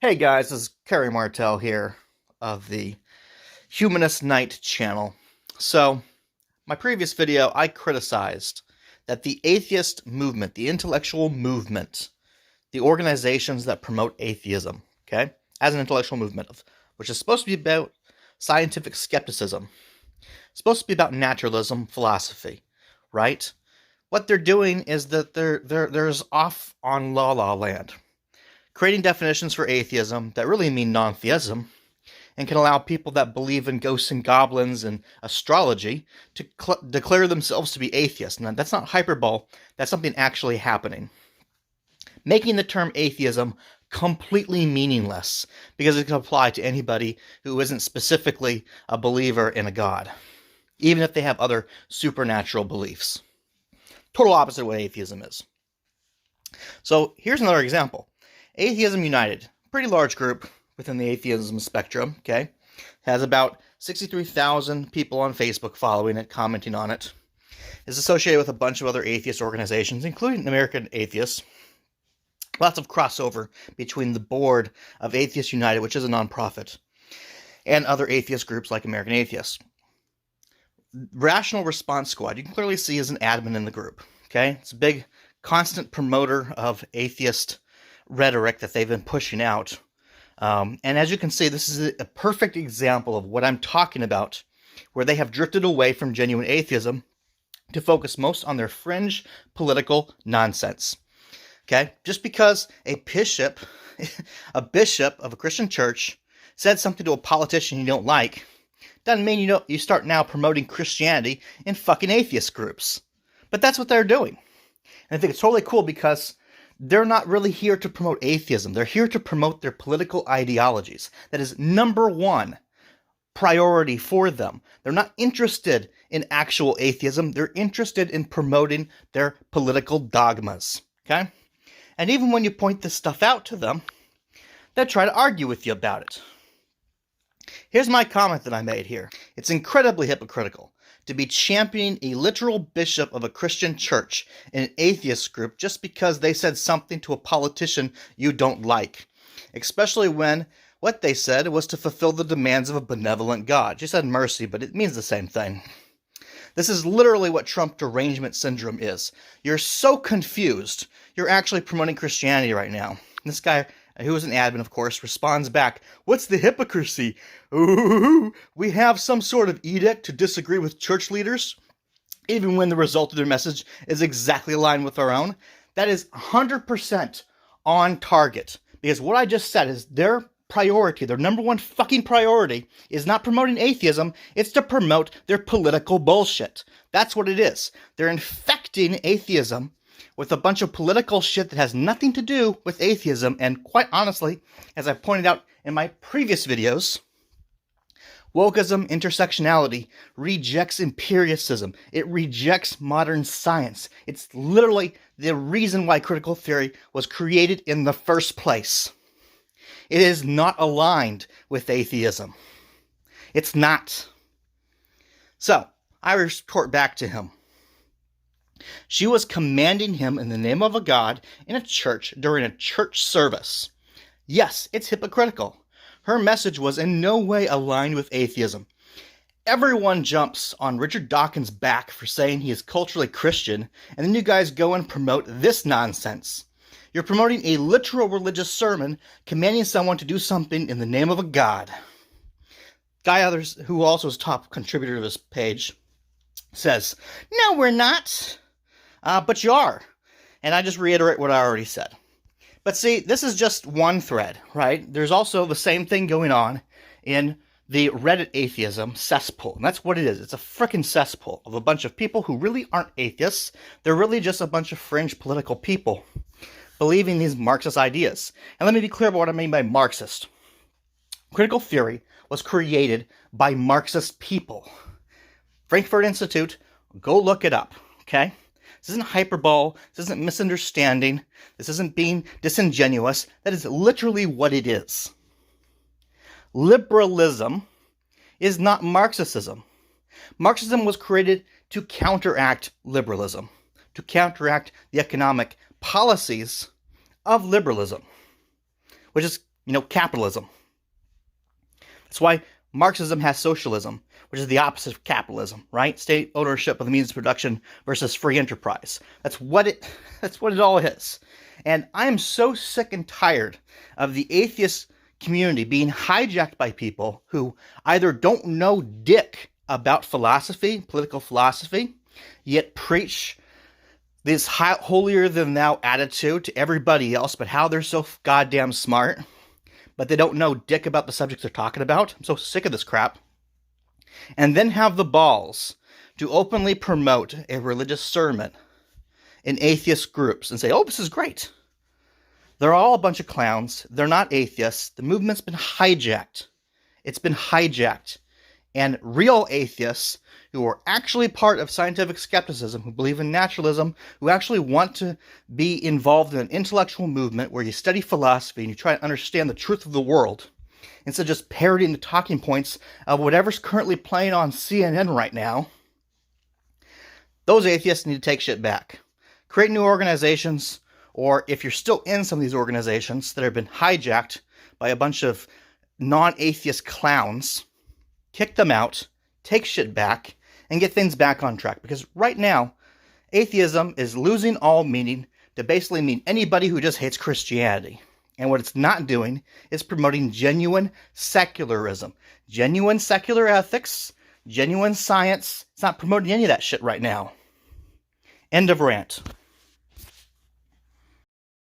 Hey guys, this is Kerry Martell here of the Humanist Night channel. So, my previous video, I criticized that the atheist movement, the intellectual movement, the organizations that promote atheism, okay, as an intellectual movement, which is supposed to be about scientific skepticism, supposed to be about naturalism philosophy, right? What they're doing is that they're off on la land, creating definitions for atheism that really mean non-theism and can allow people that believe in ghosts and goblins and astrology to declare themselves to be atheists. Now, that's not hyperbole, that's something actually happening. Making the term atheism completely meaningless because it can apply to anybody who isn't specifically a believer in a god, even if they have other supernatural beliefs. Total opposite of what atheism is. So here's another example. Atheism United, pretty large group within the atheism spectrum, okay? Has about 63,000 people on Facebook following it, commenting on it. Is associated with a bunch of other atheist organizations, including American Atheists. Lots of crossover between the board of Atheists United, which is a nonprofit, and other atheist groups like American Atheists. Rational Response Squad, you can clearly see is an admin in the group, okay? It's a big, constant promoter of atheist rhetoric that they've been pushing out. And as you can see, this is a perfect example of what I'm talking about, where they have drifted away from genuine atheism to focus most on their fringe political nonsense. Okay? Just because a bishop of a Christian church said something to a politician you don't like, doesn't mean you start now promoting Christianity in fucking atheist groups. But that's what they're doing. And I think it's totally cool because they're not really here to promote atheism. They're here to promote their political ideologies. That is number one priority for them. They're not interested in actual atheism. They're interested in promoting their political dogmas. Okay? And even when you point this stuff out to them, they try to argue with you about it. Here's my comment that I made here. It's incredibly hypocritical to be championing a literal bishop of a Christian church in an atheist group just because they said something to a politician you don't like. Especially when what they said was to fulfill the demands of a benevolent God. She said mercy, but it means the same thing. This is literally what Trump derangement syndrome is. You're so confused, you're actually promoting Christianity right now. This guy, who is an admin, of course, responds back, "What's the hypocrisy? Ooh, we have some sort of edict to disagree with church leaders, even when the result of their message is exactly aligned with our own." That is 100% on target. Because what I just said is their priority, their number one fucking priority, is not promoting atheism, it's to promote their political bullshit. That's what it is. They're infecting atheism with a bunch of political shit that has nothing to do with atheism, and quite honestly, as I've pointed out in my previous videos, wokeism, intersectionality, rejects empiricism. It rejects modern science. It's literally the reason why critical theory was created in the first place. It is not aligned with atheism. It's not. So, I retort back to him. She was commanding him in the name of a god in a church during a church service. Yes, it's hypocritical. Her message was in no way aligned with atheism. Everyone jumps on Richard Dawkins' back for saying he is culturally Christian, and then you guys go and promote this nonsense. You're promoting a literal religious sermon, commanding someone to do something in the name of a god. Guy others, who also is top contributor to this page, says, "No, we're not. But you are." And I just reiterate what I already said. But see, this is just one thread, right? There's also the same thing going on in the Reddit atheism cesspool. And that's what it is. It's a frickin' cesspool of a bunch of people who really aren't atheists. They're really just a bunch of fringe political people believing these Marxist ideas. And let me be clear about what I mean by Marxist. Critical theory was created by Marxist people. Frankfurt Institute, go look it up, okay? This isn't hyperbole, this isn't misunderstanding, this isn't being disingenuous. That is literally what it is. Liberalism is not Marxism. Marxism was created to counteract liberalism, to counteract the economic policies of liberalism, which is capitalism. That's why Marxism has socialism, which is the opposite of capitalism, right? State ownership of the means of production versus free enterprise. That's what it all is. And I am so sick and tired of the atheist community being hijacked by people who either don't know dick about philosophy, political philosophy, yet preach this holier-than-thou attitude to everybody else, but how they're so goddamn smart, but they don't know dick about the subjects they're talking about. I'm so sick of this crap. And then have the balls to openly promote a religious sermon in atheist groups and say, oh, this is great. They're all a bunch of clowns. They're not atheists. The movement's been hijacked. It's been hijacked. And real atheists who are actually part of scientific skepticism, who believe in naturalism, who actually want to be involved in an intellectual movement where you study philosophy and you try to understand the truth of the world, instead of just parodying the talking points of whatever's currently playing on CNN right now, those atheists need to take shit back. Create new organizations, or if you're still in some of these organizations that have been hijacked by a bunch of non-atheist clowns, kick them out, take shit back, and get things back on track. Because right now, atheism is losing all meaning to basically mean anybody who just hates Christianity. And what it's not doing is promoting genuine secularism, genuine secular ethics, genuine science. It's not promoting any of that shit right now. End of rant.